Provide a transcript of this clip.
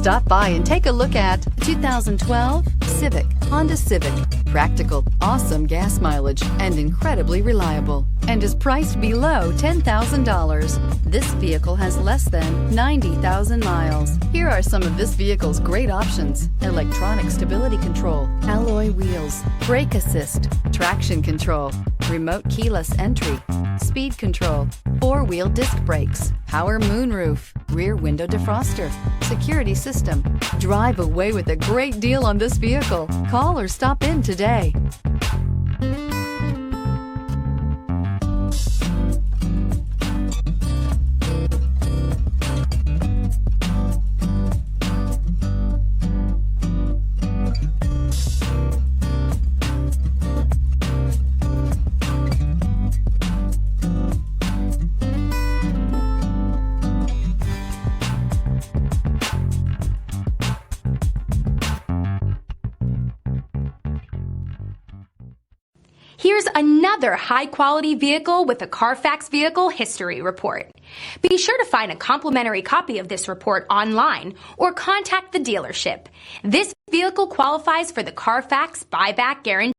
Stop by and take a look at 2012 Civic, Honda Civic. Practical, awesome gas mileage, and incredibly reliable, and is priced below $10,000. This vehicle has less than 90,000 miles. Here are some of this vehicle's great options: electronic stability control, alloy wheels, brake assist, traction control, remote keyless entry, speed control, four-wheel disc brakes, power moonroof, rear window defroster, security system. Drive away with a great deal on this vehicle. Call or stop in today. Here's another high-quality vehicle with a Carfax Vehicle History Report. Be sure to find a complimentary copy of this report online or contact the dealership. This vehicle qualifies for the Carfax Buyback Guarantee.